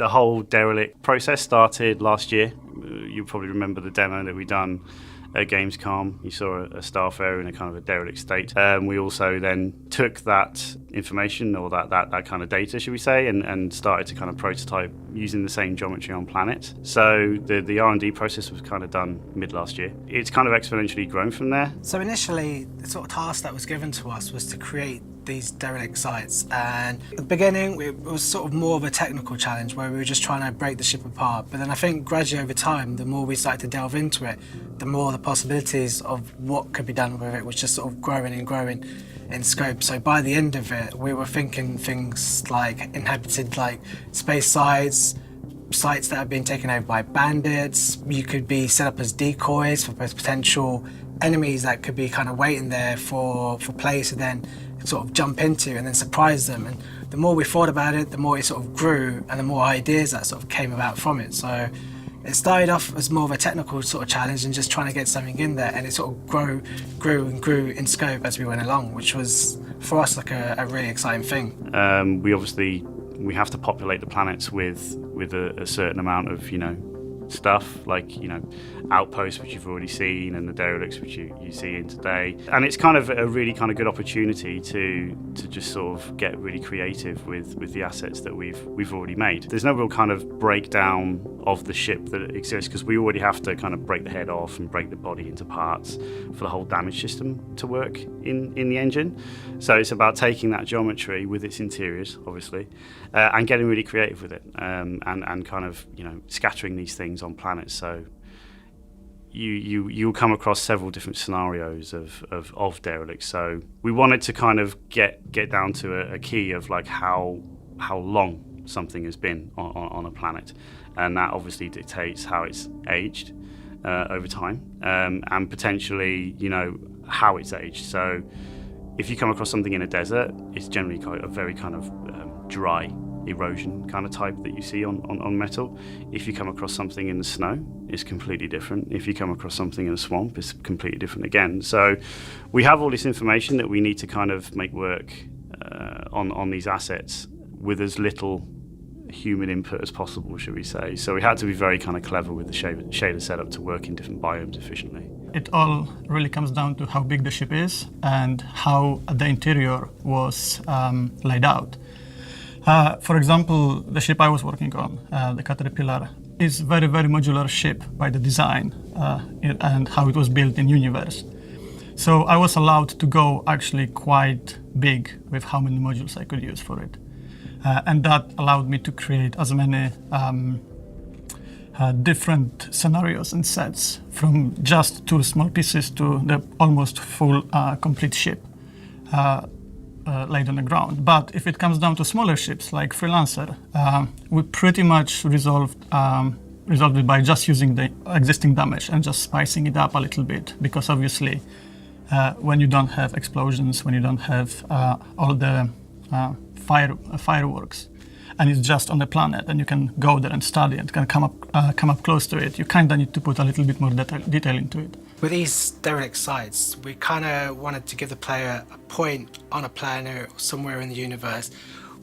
The whole Derelict process started last year. You probably remember the demo that we done at Gamescom. You saw a Starfarer in a kind of a derelict state. We also then took that information, or that kind of data, should we say, and started to kind of prototype using the same geometry on planet. So the R&D process was kind of done mid last year. It's kind of exponentially grown from there. So initially, the sort of task that was given to us was to create these derelict sites, and at the beginning it was sort of more of a technical challenge where we were just trying to break the ship apart, but then I think gradually over time, the more we started to delve into it, the more the possibilities of what could be done with it was just sort of growing and growing in scope. So by the end of it, we were thinking things like inhabited like space sites that have been taken over by bandits. You could be set up as decoys for potential enemies that could be kind of waiting there for players to then sort of jump into and then surprise them. And the more we thought about it, the more it sort of grew, and the more ideas that sort of came about from it. So it started off as more of a technical sort of challenge and just trying to get something in there, and it sort of grew in scope as we went along, which was for us like a really exciting thing. We have to populate the planets with a certain amount of stuff, like outposts, which you've already seen, and the derelicts, which you see in today. And it's kind of a really kind of good opportunity to just sort of get really creative with the assets that we've already made. There's no real kind of breakdown of the ship that exists, because we already have to kind of break the head off and break the body into parts for the whole damage system to work in the engine. So it's about taking that geometry with its interiors, obviously, and getting really creative with it, and kind of scattering these things on planets. So you'll come across several different scenarios of derelicts. So we wanted to kind of get down to a key of like how long something has been on a planet, and that obviously dictates how it's aged over time, and potentially how it's aged. So if you come across something in a desert, it's generally quite a very kind of dry erosion kind of type that you see on metal. If you come across something in the snow, it's completely different. If you come across something in a swamp, it's completely different again. So we have all this information that we need to kind of make work on these assets with as little human input as possible, should we say. So we had to be very kind of clever with the shader setup to work in different biomes efficiently. It all really comes down to how big the ship is and how the interior was laid out. For example, the ship I was working on, the Caterpillar, is very, very modular ship by the design and how it was built in universe. So I was allowed to go actually quite big with how many modules I could use for it. And that allowed me to create as many different scenarios and sets, from just two small pieces to the almost full complete ship laid on the ground. But if it comes down to smaller ships like Freelancer, we pretty much resolved it by just using the existing damage and just spicing it up a little bit, because obviously when you don't have explosions, when you don't have all the fireworks, and it's just on the planet, and you can go there and study and can come up close to it, you kind of need to put a little bit more detail into it. With these derelict sites, we kind of wanted to give the player a point on a planet or somewhere in the universe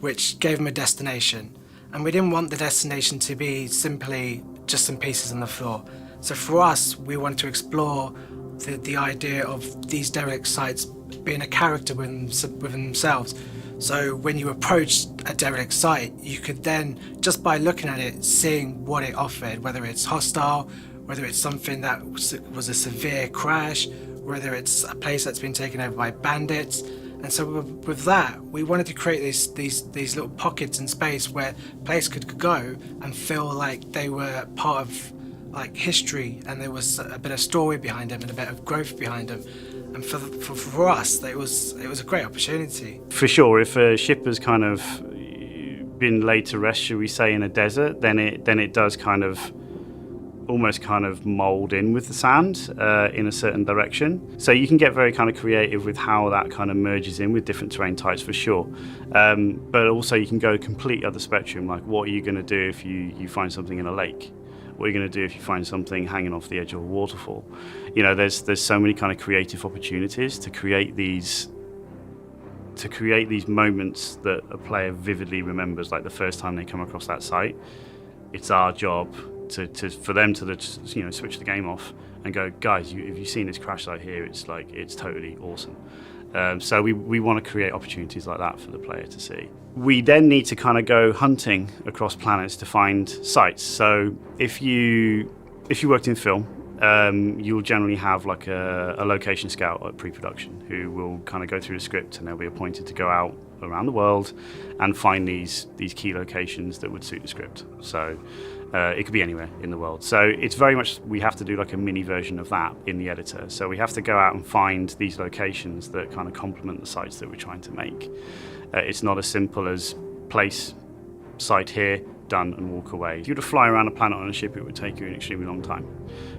which gave them a destination. And we didn't want the destination to be simply just some pieces on the floor. So for us, we wanted to explore the idea of these derelict sites being a character within themselves. So when you approached a derelict site, you could then, just by looking at it, seeing what it offered, whether it's hostile, whether it's something that was a severe crash, whether it's a place that's been taken over by bandits. And so with that, we wanted to create these little pockets in space where players could go and feel like they were part of like history, and there was a bit of story behind them and a bit of growth behind them. And for us, it was a great opportunity. For sure, if a ship has kind of been laid to rest, should we say, in a desert, then it does kind of almost kind of mold in with the sand in a certain direction. So you can get very kind of creative with how that kind of merges in with different terrain types, for sure. But also you can go complete other spectrum, like what are you going to do if you find something in a lake? What are you going to do if you find something hanging off the edge of a waterfall? There's so many kind of creative opportunities to create these to create these moments that a player vividly remembers, like the first time they come across that site. It's our job for them to switch the game off and go, guys, have you seen this crash site here? It's totally awesome. So we want to create opportunities like that for the player to see. We then need to kind of go hunting across planets to find sites. So if you worked in film, you'll generally have like a location scout at pre-production who will kind of go through the script, and they'll be appointed to go out around the world and find these key locations that would suit the script. So it could be anywhere in the world. So it's very much, we have to do like a mini version of that in the editor. So we have to go out and find these locations that kind of complement the sites that we're trying to make. It's not as simple as place, site here, done, and walk away. If you were to fly around a planet on a ship, it would take you an extremely long time,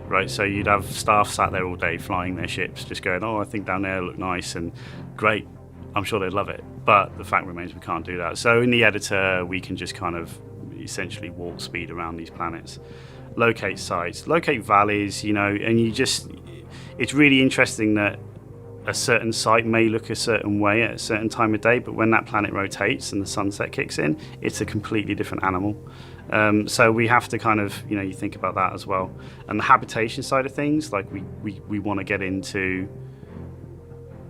right? So you'd have staff sat there all day flying their ships, just going, oh, I think down there look nice, and great, I'm sure they'd love it. But the fact remains we can't do that. So in the editor, we can just kind of essentially warp speed around these planets, locate sites, locate valleys, and it's really interesting that a certain site may look a certain way at a certain time of day, but when that planet rotates and the sunset kicks in, it's a completely different animal. So we have to kind of, you think about that as well. And the habitation side of things, like we want to get into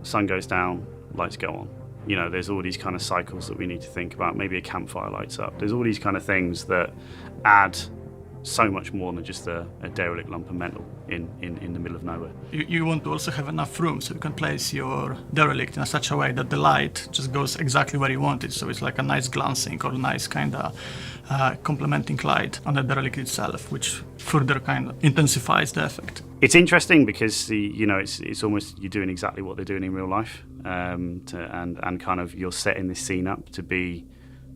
sun goes down, lights go on. There's all these kind of cycles that we need to think about. Maybe a campfire lights up. There's all these kind of things that add so much more than just a derelict lump of metal in the middle of nowhere. You want to also have enough room so you can place your derelict in such a way that the light just goes exactly where you want it. So it's like a nice glancing or nice kind of complementing light on the derelict itself, which further kind of intensifies the effect. It's interesting because it's almost you're doing exactly what they're doing in real life, and kind of you're setting this scene up to be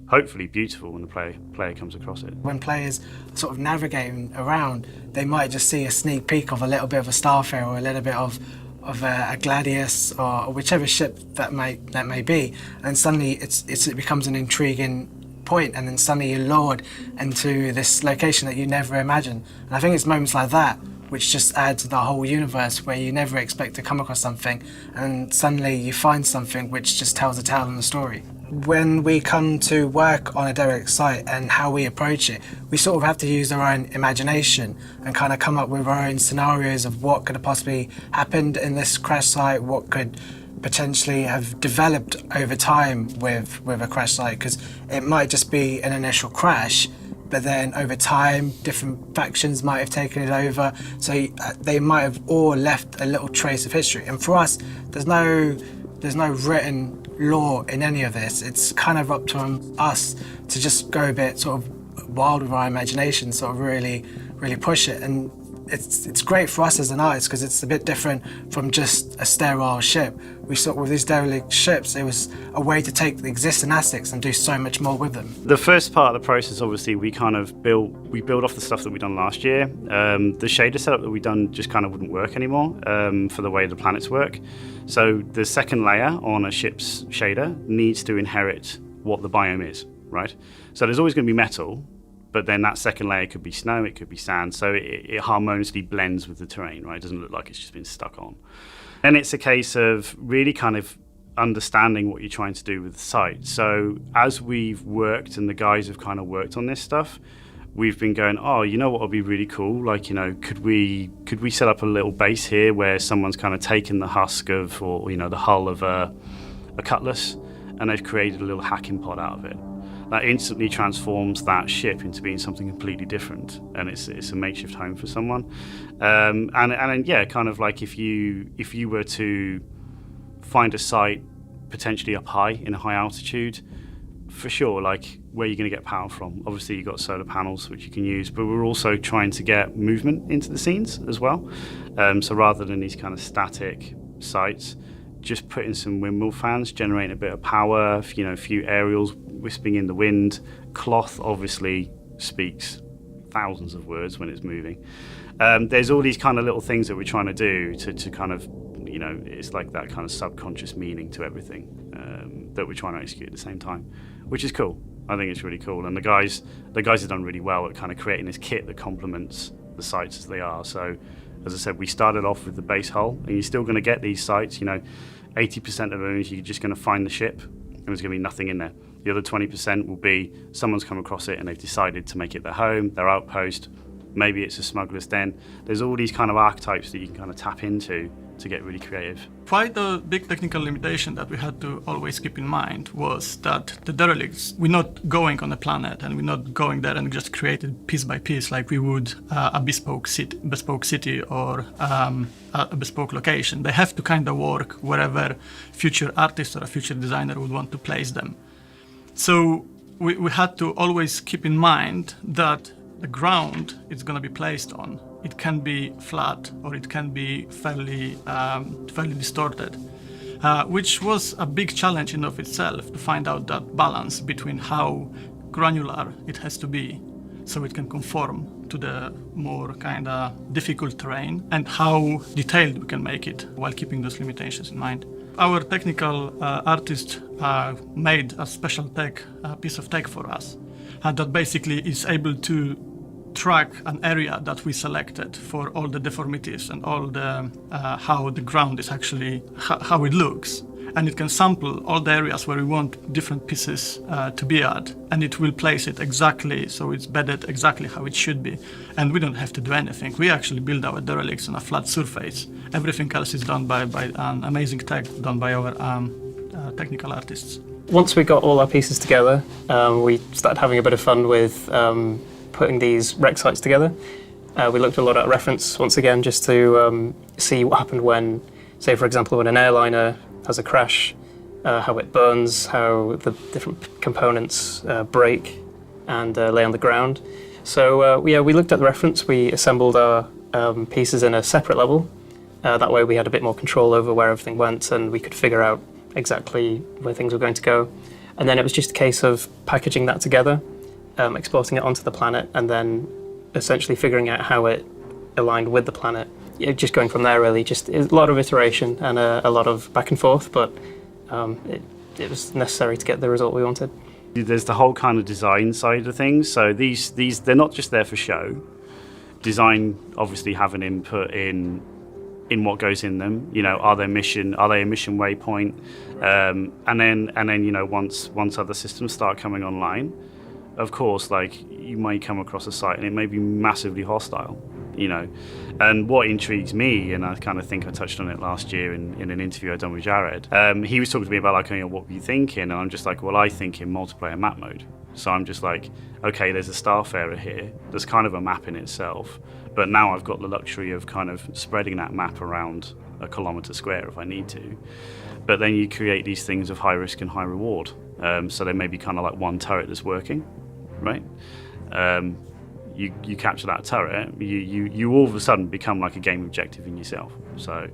hopefully beautiful when the player comes across it. When players sort of navigating around, they might just see a sneak peek of a little bit of a Starfarer or a little bit of a Gladius or whichever ship that may be, and suddenly it becomes an intriguing point, and then suddenly you're lured into this location that you never imagined. And I think it's moments like that which just add to the whole universe, where you never expect to come across something, and suddenly you find something which just tells a tale in the story. When we come to work on a derelict site and how we approach it, we sort of have to use our own imagination and kind of come up with our own scenarios of what could have possibly happened in this crash site, what could potentially have developed over time with a crash site, because it might just be an initial crash, but then over time different factions might have taken it over, so they might have all left a little trace of history. And for us, there's no written law in any of this. It's kind of up to us to just go a bit sort of wild with our imagination, sort of really push it. And it's great for us as an artist because it's a bit different from just a sterile ship. We thought with these derelict ships, it was a way to take the existing assets and do so much more with them. The first part of the process, obviously, we build off the stuff that we done last year. The shader setup that we done just kind of wouldn't work anymore for the way the planets work. So the second layer on a ship's shader needs to inherit what the biome is, right? So there's always going to be metal, but then that second layer could be snow, it could be sand, so it harmoniously blends with the terrain, right? It doesn't look like it's just been stuck on. And it's a case of really kind of understanding what you're trying to do with the site. So as we've worked and the guys have kind of worked on this stuff, we've been going, oh, you know what would be really cool? Like, could we set up a little base here where someone's kind of taken the husk of, or, the hull of a cutlass, and they've created a little hacking pod out of it. That instantly transforms that ship into being something completely different, and it's a makeshift home for someone. And yeah, kind of like if you were to find a site potentially up high in a high altitude, for sure, like where you're going to get power from. Obviously, you've got solar panels which you can use, but we're also trying to get movement into the scenes as well. So rather than these kind of static sites, just put in some windmill fans, generating a bit of power, a few aerials wisping in the wind. Cloth obviously speaks thousands of words when it's moving. There's all these kind of little things that we're trying to do to kind of, it's like that kind of subconscious meaning to everything that we're trying to execute at the same time, which is cool. I think it's really cool. And the guys have done really well at kind of creating this kit that complements the sites as they are. So, as I said, we started off with the base hull, and you're still going to get these sites. 80% of them is you're just going to find the ship and there's going to be nothing in there. The other 20% will be someone's come across it and they've decided to make it their home, their outpost. Maybe it's a smuggler's den. There's all these kind of archetypes that you can kind of tap into to get really creative. Quite a big technical limitation that we had to always keep in mind was that the derelicts, we're not going on a planet and we're not going there and just create it piece by piece like we would a bespoke city or a bespoke location. They have to kind of work wherever future artist or a future designer would want to place them. So we had to always keep in mind that the ground it's going to be placed on, it can be flat or it can be fairly distorted, which was a big challenge in of itself to find out that balance between how granular it has to be so it can conform to the more kind of difficult terrain and how detailed we can make it while keeping those limitations in mind. Our technical artist made a special piece of tech for us that basically is able to track an area that we selected for all the deformities and all the how the ground is actually how it looks, and it can sample all the areas where we want different pieces to be at, and it will place it exactly so it's bedded exactly how it should be, and we don't have to do anything. We actually build our derelicts on a flat surface. Everything else is done by an amazing tech done by our technical artists. Once we got all our pieces together, we started having a bit of fun with putting these wreck sites together. We looked a lot at reference once again just to see what happened when, say for example, when an airliner has a crash, how it burns, how the different components break and lay on the ground. So we looked at the reference, we assembled our pieces in a separate level. That way we had a bit more control over where everything went and we could figure out exactly where things were going to go. And then it was just a case of packaging that together, exporting it onto the planet, and then essentially figuring out how it aligned with the planet. Just going from there, really. Just a lot of iteration and a lot of back and forth, but it was necessary to get the result we wanted. There's the whole kind of design side of things. So these they're not just there for show. Design obviously have an input in what goes in them. You know, are they a mission waypoint? And then you know, once other systems start coming online, of course, like you might come across a site and it may be massively hostile, you know. And what intrigues me, and I kind of think I touched on it last year in an interview I'd done with Jared, he was talking to me about like, you know, what were you thinking? And I'm just like, well, I think in multiplayer map mode. So I'm just like, okay, there's a Starfarer here. There's kind of a map in itself, but now I've got the luxury of kind of spreading that map around a kilometre square if I need to. But then you create these things of high risk and high reward. So there may be kind of like one turret that's working, right? You capture that turret, you all of a sudden become like a game objective in yourself. So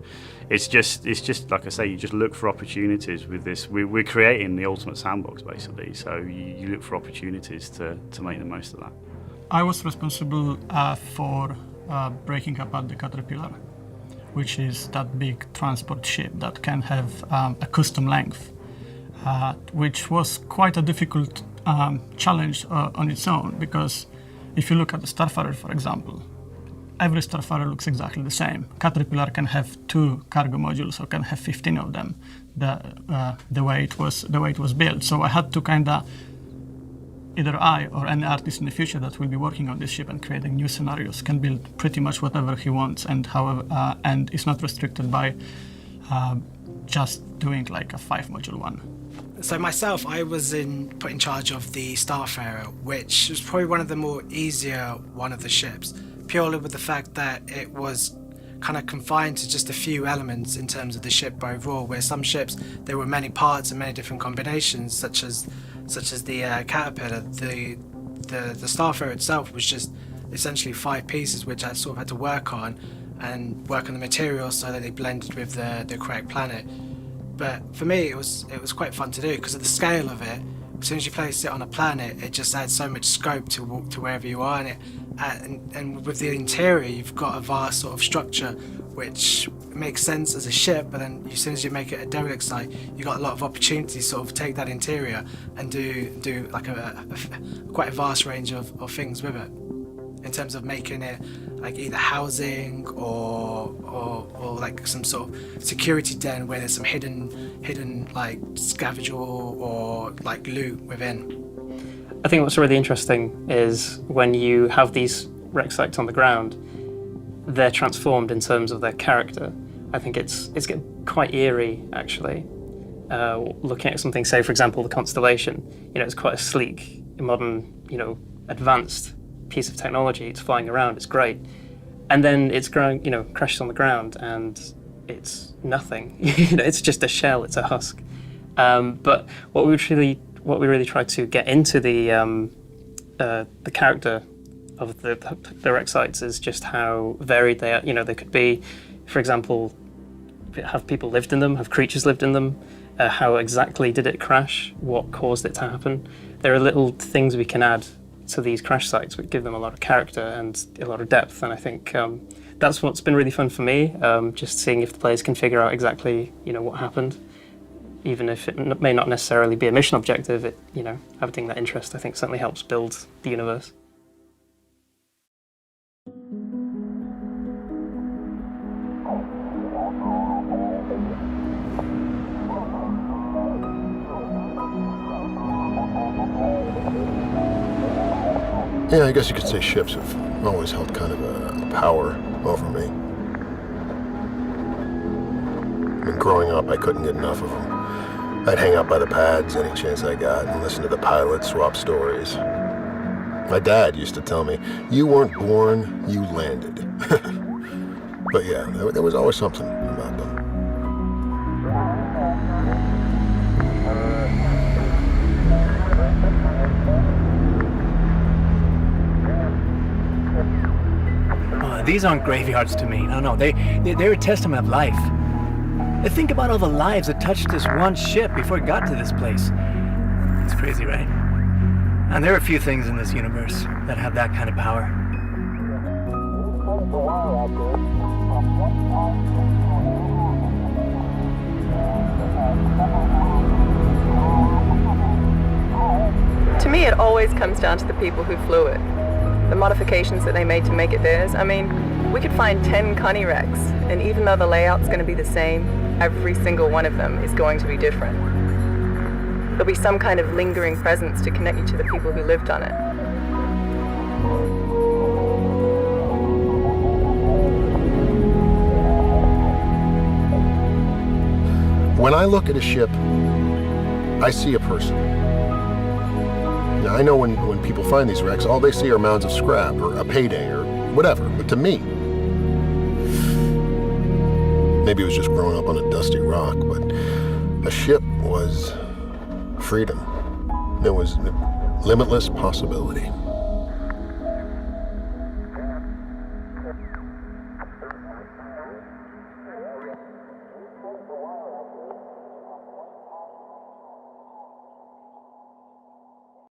it's just like I say, you just look for opportunities with this. We're creating the ultimate sandbox basically. So you look for opportunities to make the most of that. I was responsible for breaking apart the Caterpillar, which is that big transport ship that can have a custom length, which was quite a difficult challenge on its own, because if you look at the Starfarer, for example, every Starfarer looks exactly the same. Caterpillar can have 2 cargo modules or can have 15 of them, the way it was built. So I had to kind of, either I or any artist in the future that will be working on this ship and creating new scenarios can build pretty much whatever he wants, and however, and it's not restricted by just doing like a 5-module one. So myself, I was put in charge of the Starfarer, which was probably one of the more easier one of the ships, purely with the fact that it was kind of confined to just a few elements in terms of the ship overall, where some ships, there were many parts and many different combinations, such as the Caterpillar. The Starfarer itself was just essentially 5 pieces, which I sort of had to work on the materials so that they blended with the correct planet. But for me, it was quite fun to do because of the scale of it. As soon as you place it on a planet, it just adds so much scope to walk to wherever you are, and with the interior, you've got a vast sort of structure, which makes sense as a ship. But then, as soon as you make it a derelict site, you've got a lot of opportunities to sort of take that interior and do like quite a vast range of things with it. in terms of making it like either housing or like some sort of security den where there's some hidden like scavenge or like loot within. I think what's really interesting is when you have these wreck sites on the ground, they're transformed in terms of their character. I think it's getting quite eerie, actually. Looking at something, say, for example, the Constellation, it's quite a sleek, modern, advanced piece of technology. It's flying around, it's great. And then it's growing, crashes on the ground, and it's nothing. It's just a shell, it's a husk. But what we really try to get into the character of the wreck sites is just how varied they are. They could be, for example, have people lived in them, have creatures lived in them, how exactly did it crash, what caused it to happen. There are little things we can add to these crash sites which give them a lot of character and a lot of depth, and I think that's what's been really fun for me, just seeing if the players can figure out exactly what happened. Even if it may not necessarily be a mission objective, having that interest I think certainly helps build the universe. Yeah, I guess you could say ships have always held kind of a power over me. I mean, growing up, I couldn't get enough of them. I'd hang out by the pads any chance I got and listen to the pilots swap stories. My dad used to tell me, you weren't born, you landed. But yeah, there was always something about them. These aren't graveyards to me. No, they're a testament of life. Think about all the lives that touched this one ship before it got to this place. It's crazy, right? And there are a few things in this universe that have that kind of power. To me, it always comes down to the people who flew it. The modifications that they made to make it theirs. I mean, we could find 10 Connie wrecks, and even though the layout's going to be the same, every single one of them is going to be different. There'll be some kind of lingering presence to connect you to the people who lived on it. When I look at a ship, I see a person. Now, I know when people find these wrecks, all they see are mounds of scrap or a payday or whatever, but to me, maybe it was just growing up on a dusty rock, but a ship was freedom. There was limitless possibility.